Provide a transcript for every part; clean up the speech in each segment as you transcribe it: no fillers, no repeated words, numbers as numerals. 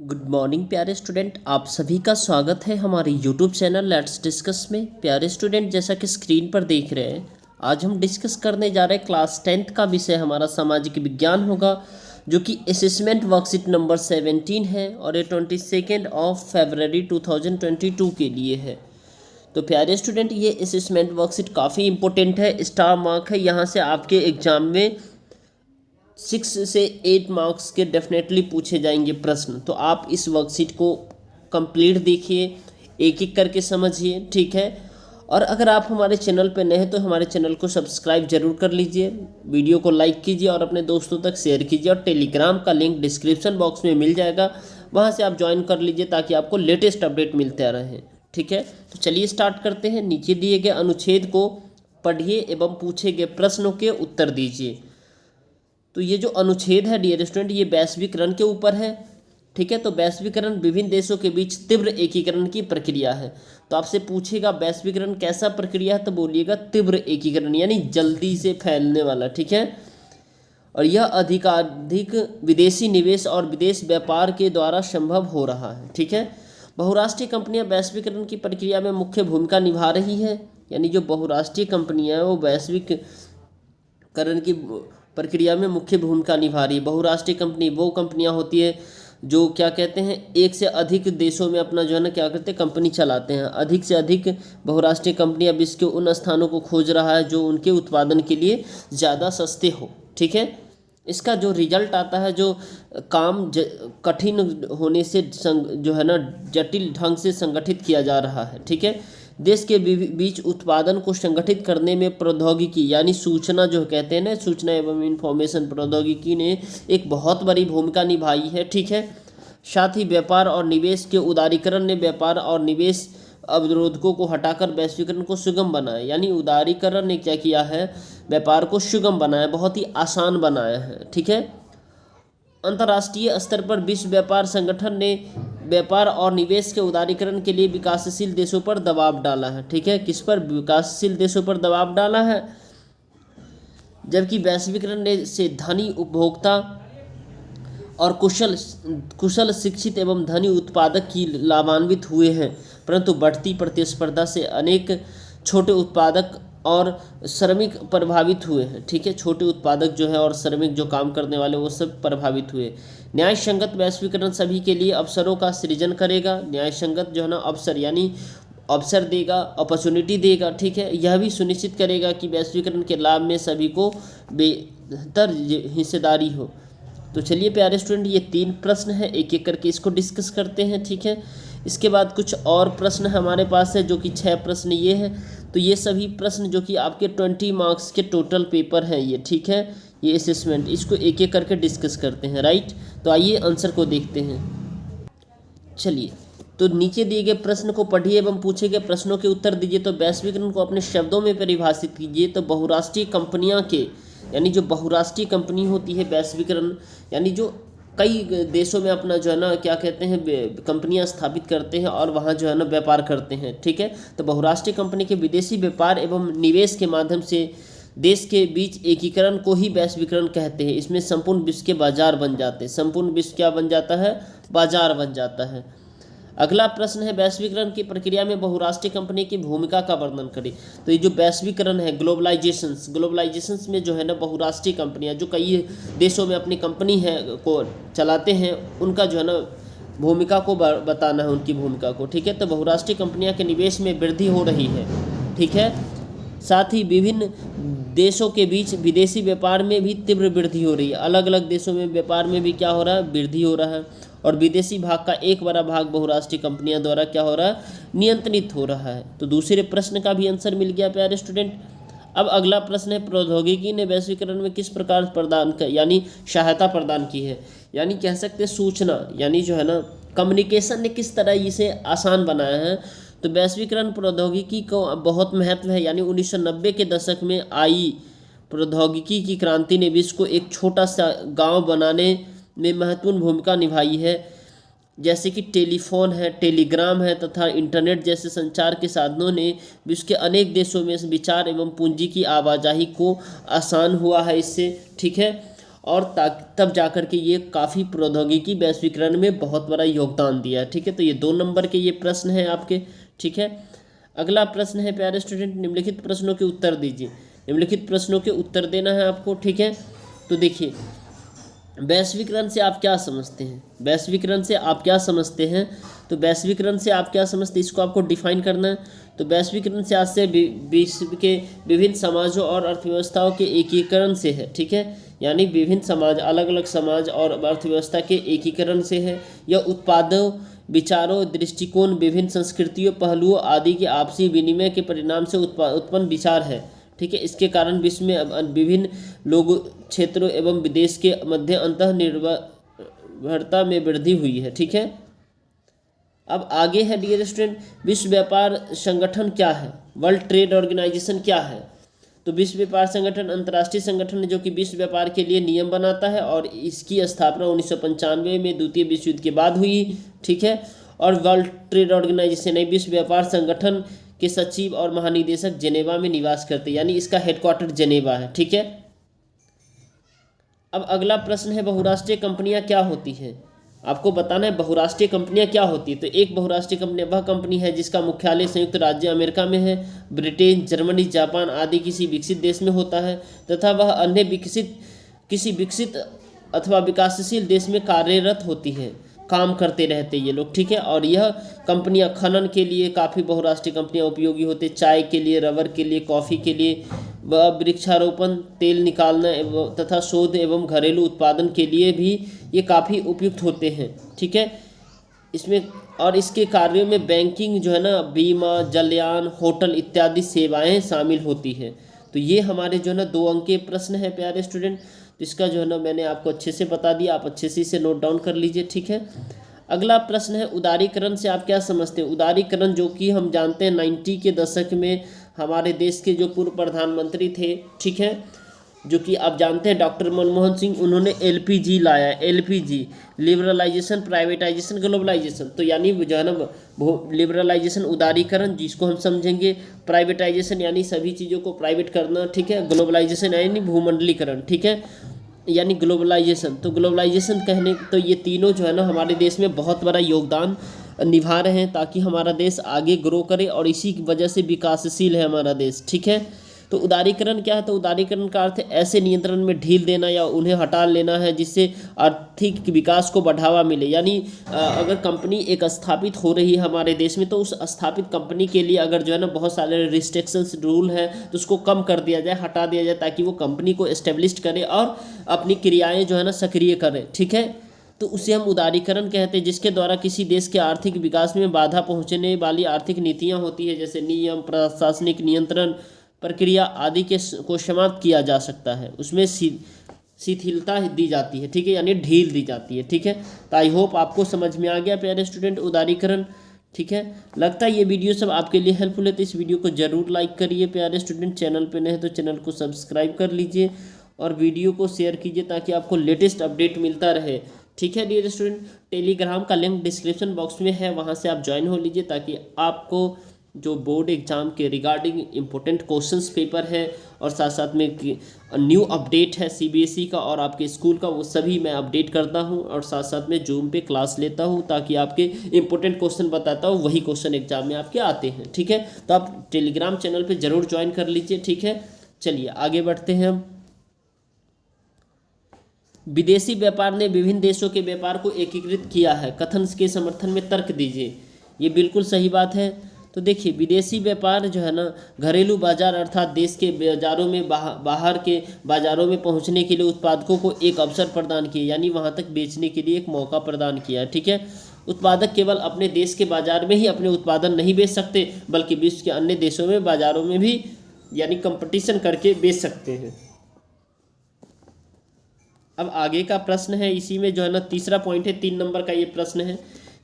Good morning प्यारे student, आप सभी का स्वागत है हमारे यूट्यूब चैनल लेट्स डिस्कस में। प्यारे स्टूडेंट, जैसा कि स्क्रीन पर देख रहे हैं, आज हम डिस्कस करने जा रहे हैं क्लास 10th का विषय हमारा सामाजिक विज्ञान होगा, जो कि असेसमेंट वर्कशीट नंबर 17 है और ये 22 फरवरी 2022 के लिए है। तो प्यारे स्टूडेंट, ये असेसमेंट वर्कशीट काफ़ी इंपॉर्टेंट है, स्टार मार्क है। यहाँ से आपके एग्जाम में 6 से 8 मार्क्स के डेफिनेटली पूछे जाएंगे प्रश्न। तो आप इस वर्कशीट को कंप्लीट देखिए, एक एक करके समझिए, ठीक है। और अगर आप हमारे चैनल पर नए हैं तो हमारे चैनल को सब्सक्राइब जरूर कर लीजिए, वीडियो को लाइक कीजिए और अपने दोस्तों तक शेयर कीजिए। और टेलीग्राम का लिंक डिस्क्रिप्शन बॉक्स में मिल जाएगा, वहाँ से आप ज्वाइन कर लीजिए ताकि आपको लेटेस्ट अपडेट मिलते रहें, ठीक है। तो चलिए स्टार्ट करते हैं। नीचे दिए गए अनुच्छेद को पढ़िए एवं पूछे गए प्रश्नों के उत्तर दीजिए। तो ये जो अनुच्छेद है डियर स्टूडेंट, ये वैश्वीकरण के ऊपर है, ठीक है। तो वैश्वीकरण विभिन्न देशों के बीच तीव्र एकीकरण की प्रक्रिया है। तो आपसे पूछेगा वैश्वीकरण कैसा प्रक्रिया है, तो बोलिएगा तीव्र एकीकरण, यानी जल्दी से फैलने वाला, ठीक है। और यह अधिकाधिक विदेशी निवेश और विदेश व्यापार के द्वारा संभव हो रहा है, ठीक है। बहुराष्ट्रीय कंपनियां वैश्वीकरण की प्रक्रिया में मुख्य भूमिका निभा रही है, यानी जो बहुराष्ट्रीय कंपनियां हैं वो वैश्वीकरण की प्रक्रिया में मुख्य भूमिका निभा रही है। बहुराष्ट्रीय कंपनी वो कंपनियां होती है जो क्या कहते हैं, एक से अधिक देशों में अपना जो है ना क्या करते हैं, कंपनी चलाते हैं। अधिक से अधिक बहुराष्ट्रीय कंपनियां विश्व के उन स्थानों को खोज रहा है जो उनके उत्पादन के लिए ज़्यादा सस्ते हो, ठीक है। इसका जो रिजल्ट आता है, जो काम कठिन होने से जो है ना जटिल ढंग से संगठित किया जा रहा है, ठीक है। देश के बीच उत्पादन को संगठित करने में प्रौद्योगिकी यानी सूचना जो कहते हैं ना, सूचना एवं इंफॉर्मेशन प्रौद्योगिकी ने एक बहुत बड़ी भूमिका निभाई है, ठीक है। साथ ही व्यापार और निवेश के उदारीकरण ने व्यापार और निवेश अवरोधकों को हटाकर वैश्वीकरण को सुगम बनाया। यानी उदारीकरण ने क्या किया है, व्यापार को सुगम बनाया, बहुत ही आसान बनाया है, ठीक है। अंतर्राष्ट्रीय स्तर पर विश्व व्यापार संगठन ने व्यापार और निवेश के उदारीकरण के लिए विकासशील देशों पर दबाव डाला है, ठीक है। किस पर? विकासशील देशों पर दबाव डाला है। जबकि वैश्वीकरण ने से धनी उपभोक्ता और कुशल शिक्षित एवं धनी उत्पादक की लाभान्वित हुए हैं, परंतु बढ़ती प्रतिस्पर्धा से अनेक छोटे उत्पादक और श्रमिक प्रभावित हुए हैं, ठीक है। छोटे उत्पादक जो है और श्रमिक जो काम करने वाले वो सब प्रभावित हुए। न्याय संगत वैश्वीकरण सभी के लिए अवसरों का सृजन करेगा। न्याय संगत जो है ना अवसर यानी अवसर देगा, अपॉर्चुनिटी देगा, ठीक है। यह भी सुनिश्चित करेगा कि वैश्वीकरण के लाभ में सभी को बेहतर हिस्सेदारी हो। तो चलिए प्यारे स्टूडेंट, ये 3 प्रश्न है, एक एक करके इसको डिस्कस करते हैं, ठीक है। इसके बाद कुछ और प्रश्न हमारे पास है जो कि 6 प्रश्न ये हैं। तो ये सभी प्रश्न जो कि आपके 20 मार्क्स के टोटल पेपर हैं ये, ठीक है। ये असेसमेंट, इसको एक एक करके डिस्कस करते हैं, राइट। तो आइए आंसर को देखते हैं। चलिए, तो नीचे दिए गए प्रश्न को पढ़िए एवं पूछे गए प्रश्नों के उत्तर दीजिए। तो वैश्वीकरण को अपने शब्दों में परिभाषित कीजिए। तो बहुराष्ट्रीय कंपनियां के यानी जो बहुराष्ट्रीय कंपनी होती है, वैश्वीकरण यानी जो कई देशों में अपना जो है ना क्या कहते हैं कंपनियां स्थापित करते हैं और वहाँ जो है ना व्यापार करते हैं, ठीक है। तो बहुराष्ट्रीय कंपनी के विदेशी व्यापार एवं निवेश के माध्यम से देश के बीच एकीकरण को ही वैश्वीकरण कहते हैं। इसमें संपूर्ण विश्व के बाजार बन जाते हैं। संपूर्ण विश्व क्या बन जाता है? बाजार बन जाता है। अगला प्रश्न है, वैश्वीकरण की प्रक्रिया में बहुराष्ट्रीय कंपनी की भूमिका का वर्णन करें। तो ये जो वैश्वीकरण है, ग्लोबलाइजेशंस में जो है ना बहुराष्ट्रीय कंपनियां जो कई देशों में अपनी कंपनी है को चलाते हैं, उनका जो है ना भूमिका को बताना है, उनकी भूमिका को, ठीक है। तो बहुराष्ट्रीय कंपनियां के निवेश में वृद्धि हो रही है, ठीक है। साथ ही विभिन्न देशों के बीच विदेशी व्यापार में भी तीव्र वृद्धि हो रही है। अलग अलग देशों में व्यापार में भी क्या हो रहा है? वृद्धि हो रहा है। और विदेशी भाग का एक बड़ा भाग बहुराष्ट्रीय कंपनियां द्वारा क्या हो रहा है? नियंत्रित हो रहा है। तो दूसरे प्रश्न का भी आंसर मिल गया प्यारे स्टूडेंट। अब अगला प्रश्न है, प्रौद्योगिकी ने वैश्वीकरण में किस प्रकार प्रदान कर यानी सहायता प्रदान की है। यानी कह सकते हैं सूचना यानी जो है ना कम्युनिकेशन ने किस तरह इसे आसान बनाया है। तो वैश्वीकरण प्रौद्योगिकी को बहुत महत्व है। यानी 1990 के दशक में आई प्रौद्योगिकी की क्रांति ने विश्व को एक छोटा सा गांव बनाने में महत्वपूर्ण भूमिका निभाई है। जैसे कि टेलीफोन है, टेलीग्राम है तथा इंटरनेट जैसे संचार के साधनों ने विश्व के अनेक देशों में विचार एवं पूंजी की आवाजाही को आसान हुआ है इससे, ठीक है। और तब जाकर के ये काफ़ी प्रौद्योगिकी वैश्वीकरण में बहुत बड़ा योगदान दिया है। ठीक है, तो ये 2 नंबर के ये प्रश्न हैं आपके। ठीक है, अगला प्रश्न है प्यारे स्टूडेंट, निम्नलिखित प्रश्नों के उत्तर दीजिए। निम्नलिखित प्रश्नों के उत्तर देना है आपको। ठीक है, तो देखिए वैश्वीकरण से आप क्या समझते हैं, वैश्वीकरण से आप क्या समझते हैं, तो वैश्वीकरण से आप क्या समझते हैं इसको आपको डिफाइन करना है। तो वैश्वीकरण से आज से विश्व के विभिन्न समाजों और अर्थव्यवस्थाओं के एकीकरण से है। ठीक है, यानी विभिन्न समाज, अलग अलग समाज और अर्थव्यवस्था के एकीकरण से है। यह उत्पादों, विचारों, दृष्टिकोण, विभिन्न संस्कृतियों, पहलुओं आदि के आपसी विनिमय के परिणाम से उत्पन्न विचार है। ठीक है, इसके कारण विश्व में विभिन्न लोगों, क्षेत्रों एवं विदेश के मध्य अंतर्निर्भरता में वृद्धि हुई है। ठीक है, अब आगे है डियर स्टूडेंट, विश्व व्यापार संगठन क्या है, वर्ल्ड ट्रेड ऑर्गेनाइजेशन क्या है। तो विश्व व्यापार संगठन अंतर्राष्ट्रीय संगठन है जो कि विश्व व्यापार के लिए नियम बनाता है और इसकी स्थापना 1995 में द्वितीय विश्व युद्ध के बाद हुई। ठीक है, और वर्ल्ड ट्रेड ऑर्गेनाइजेशन है विश्व व्यापार संगठन के सचिव और महानिदेशक जेनेवा में निवास करते हैं, यानी इसका हेडक्वार्टर जेनेवा है। ठीक है, अब अगला प्रश्न है बहुराष्ट्रीय कंपनियां क्या होती हैं। आपको बताना है बहुराष्ट्रीय कंपनियां क्या होती है। तो एक बहुराष्ट्रीय कंपनी वह कंपनी है जिसका मुख्यालय संयुक्त राज्य अमेरिका में है, ब्रिटेन, जर्मनी, जापान आदि किसी विकसित देश में होता है तथा वह अन्य किसी विकसित अथवा विकासशील देश में कार्यरत होती है, काम करते रहते ये लोग। ठीक है, और यह कंपनियां खनन के लिए काफ़ी बहुराष्ट्रीय कंपनियां उपयोगी होते, चाय के लिए, रबर के लिए, कॉफ़ी के लिए, व वृक्षारोपण, तेल निकालना एवं तथा शोध एवं घरेलू उत्पादन के लिए भी ये काफ़ी उपयुक्त होते हैं। ठीक है, इसमें और इसके कार्यों में बैंकिंग जो है ना, बीमा, जलयान, होटल इत्यादि सेवाएं शामिल होती है। तो ये हमारे जो है ना 2 अंक के प्रश्न है प्यारे स्टूडेंट। तो इसका जो है ना मैंने आपको अच्छे से बता दिया, आप अच्छे से इसे नोट डाउन कर लीजिए। ठीक है, अगला प्रश्न है उदारीकरण से आप क्या समझते हैं। उदारीकरण जो कि हम जानते हैं 90 के दशक में हमारे देश के जो पूर्व प्रधानमंत्री थे, ठीक है, जो कि आप जानते हैं डॉक्टर मनमोहन सिंह, उन्होंने एलपीजी लाया, एलपीजी, लिबरलाइजेशन, प्राइवेटाइजेशन, ग्लोबलाइजेशन। तो यानी जो है ना लिबरलाइजेशन उदारीकरण जिसको हम समझेंगे, प्राइवेटाइजेशन यानी सभी चीज़ों को प्राइवेट करना। ठीक है, ग्लोबलाइजेशन यानी भूमंडलीकरण। ठीक है, यानी ग्लोबलाइजेशन। तो ग्लोबलाइजेशन कहने तो ये तीनों जो है ना हमारे देश में बहुत बड़ा योगदान निभा रहे हैं ताकि हमारा देश आगे ग्रो करे और इसी की वजह से विकासशील है हमारा देश। ठीक है, तो उदारीकरण क्या है, तो उदारीकरण का अर्थ है ऐसे नियंत्रण में ढील देना या उन्हें हटा लेना है जिससे आर्थिक विकास को बढ़ावा मिले। यानी अगर कंपनी एक स्थापित हो रही है हमारे देश में तो उस स्थापित कंपनी के लिए अगर जो है ना बहुत सारे रिस्ट्रिक्शंस रूल है तो उसको कम कर दिया जाए, हटा दिया जाए ताकि वो कंपनी को एस्टेब्लिश करे और अपनी क्रियाएँ जो है ना सक्रिय करे। ठीक है, तो उसे हम उदारीकरण कहते हैं जिसके द्वारा किसी देश के आर्थिक विकास में बाधा पहुंचने वाली आर्थिक नीतियां होती है जैसे नियम, प्रशासनिक नियंत्रण, प्रक्रिया आदि को समाप्त किया जा सकता है, उसमें शिथिलता दी जाती है। ठीक है, यानी ढील दी जाती है। ठीक है, तो आई होप आपको समझ में आ गया प्यारे स्टूडेंट उदारीकरण। ठीक है, लगता है ये वीडियो सब आपके लिए हेल्पफुल है तो इस वीडियो को जरूर लाइक करिए प्यारे स्टूडेंट। चैनल पे नए हैं तो चैनल को सब्सक्राइब कर लीजिए और वीडियो को शेयर कीजिए ताकि आपको लेटेस्ट अपडेट मिलता रहे। ठीक है डियर स्टूडेंट, टेलीग्राम का लिंक डिस्क्रिप्शन बॉक्स में है, वहाँ से आप ज्वाइन हो लीजिए ताकि आपको जो बोर्ड एग्जाम के रिगार्डिंग इम्पोर्टेंट क्वेश्चंस पेपर है और साथ साथ में न्यू अपडेट है सीबीएसई का और आपके स्कूल का, वो सभी मैं अपडेट करता हूं और साथ साथ में जूम पे क्लास लेता हूं ताकि आपके इम्पोर्टेंट क्वेश्चन बताता हूं, वही क्वेश्चन एग्जाम में आपके आते हैं। ठीक है, तो आप टेलीग्राम चैनल पे ज़रूर ज्वाइन कर लीजिए। ठीक है, चलिए आगे बढ़ते हैं हम। विदेशी व्यापार ने विभिन्न देशों के व्यापार को एकीकृत किया है, कथन के समर्थन में तर्क दीजिए। ये बिल्कुल सही बात है। तो देखिए विदेशी व्यापार जो है ना घरेलू बाजार अर्थात देश के बाजारों में बाहर के बाजारों में पहुंचने के लिए उत्पादकों को एक अवसर प्रदान किया, यानी वहां तक बेचने के लिए एक मौका प्रदान किया। ठीक है, उत्पादक केवल अपने देश के बाजार में ही अपने उत्पादन नहीं बेच सकते बल्कि विश्व के अन्य देशों में बाजारों में भी यानी कंपटीशन करके बेच सकते हैं। अब आगे का प्रश्न है, इसी में जो है ना तीसरा पॉइंट है, 3 नंबर का ये प्रश्न है।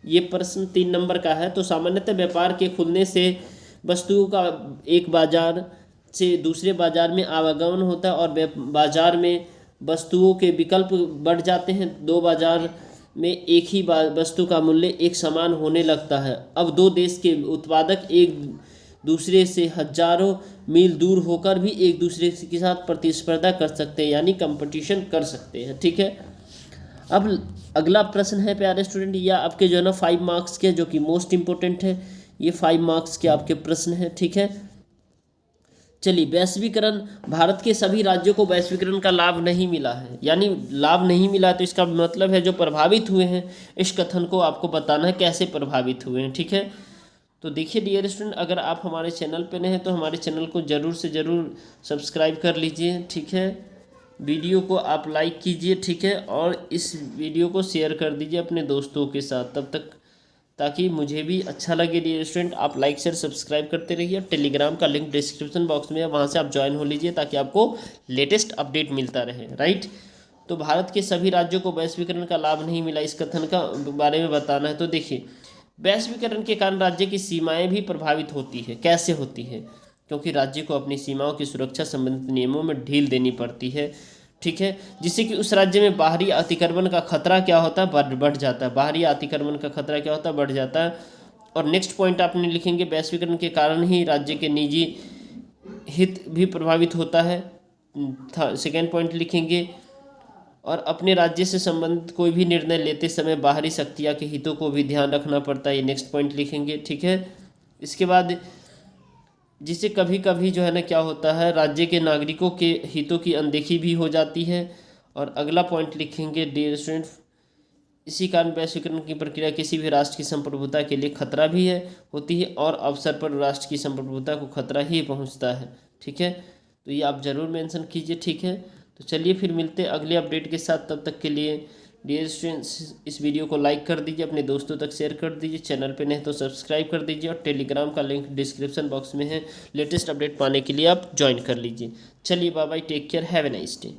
ये प्रश्न 3 नंबर का है। तो सामान्यतः व्यापार के खुलने से वस्तुओं का एक बाजार से दूसरे बाजार में आवागमन होता है और बाजार में वस्तुओं के विकल्प बढ़ जाते हैं। 2 बाजार में एक ही वस्तु का मूल्य एक समान होने लगता है। अब 2 देश के उत्पादक एक दूसरे से हजारों मील दूर होकर भी एक दूसरे के साथ प्रतिस्पर्धा कर सकते हैं, यानी कंपटीशन कर सकते हैं। ठीक है, अब अगला प्रश्न है प्यारे स्टूडेंट, या आपके जो है ना 5 मार्क्स के, जो कि मोस्ट इंपॉर्टेंट है। ये 5 मार्क्स के आपके प्रश्न हैं। ठीक है, चलिए, वैश्वीकरण, भारत के सभी राज्यों को वैश्वीकरण का लाभ नहीं मिला है, यानी लाभ नहीं मिला, तो इसका मतलब है जो प्रभावित हुए हैं, इस कथन को आपको बताना है कैसे प्रभावित हुए हैं। ठीक है, तो देखिए डियर स्टूडेंट, अगर आप हमारे चैनल पे नए हैं तो हमारे चैनल को ज़रूर से ज़रूर सब्सक्राइब कर लीजिए। ठीक है, वीडियो को आप लाइक कीजिए। ठीक है, और इस वीडियो को शेयर कर दीजिए अपने दोस्तों के साथ, तब तक ताकि मुझे भी अच्छा लगे। डियर स्टूडेंट, आप लाइक शेयर सब्सक्राइब करते रहिए। टेलीग्राम का लिंक डिस्क्रिप्शन बॉक्स में है, वहाँ से आप ज्वाइन हो लीजिए ताकि आपको लेटेस्ट अपडेट मिलता रहे। राइट, तो भारत के सभी राज्यों को वैश्वीकरण का लाभ नहीं मिला, इस कथन का बारे में बताना है। तो देखिए, वैश्वीकरण के कारण राज्य की सीमाएं भी प्रभावित होती है। कैसे होती है? क्योंकि राज्य को अपनी सीमाओं की सुरक्षा संबंधित नियमों में ढील देनी पड़ती है। ठीक है, जिससे कि उस राज्य में बाहरी अतिक्रमण का खतरा क्या होता है, बढ़ जाता है। बाहरी अतिक्रमण का खतरा क्या होता है, बढ़ जाता है। और नेक्स्ट पॉइंट आपने लिखेंगे, वैश्वीकरण के कारण ही राज्य के निजी हित भी प्रभावित होता है। सेकेंड पॉइंट लिखेंगे, और अपने राज्य से संबंधित कोई भी निर्णय लेते समय बाहरी शक्तियाँ के हितों को भी ध्यान रखना पड़ता है। ये नेक्स्ट पॉइंट लिखेंगे। ठीक है, इसके बाद जिससे कभी कभी जो है ना क्या होता है, राज्य के नागरिकों के हितों की अनदेखी भी हो जाती है। और अगला पॉइंट लिखेंगे डियर स्टूडेंट, इसी कारण वैश्वीकरण की प्रक्रिया किसी भी राष्ट्र की संप्रभुता के लिए खतरा भी है होती है, और अवसर पर राष्ट्र की संप्रभुता को खतरा ही पहुंचता है। ठीक है, तो ये आप ज़रूर मेंशन कीजिए। ठीक है, तो चलिए फिर मिलते हैं अगले अपडेट के साथ। तब तक के लिए डियर स्टूडेंट्स, इस वीडियो को लाइक कर दीजिए, अपने दोस्तों तक शेयर कर दीजिए, चैनल पे नहीं तो सब्सक्राइब कर दीजिए, और टेलीग्राम का लिंक डिस्क्रिप्शन बॉक्स में है। लेटेस्ट अपडेट पाने के लिए आप ज्वाइन कर लीजिए। चलिए, bye bye, take care, have a nice day.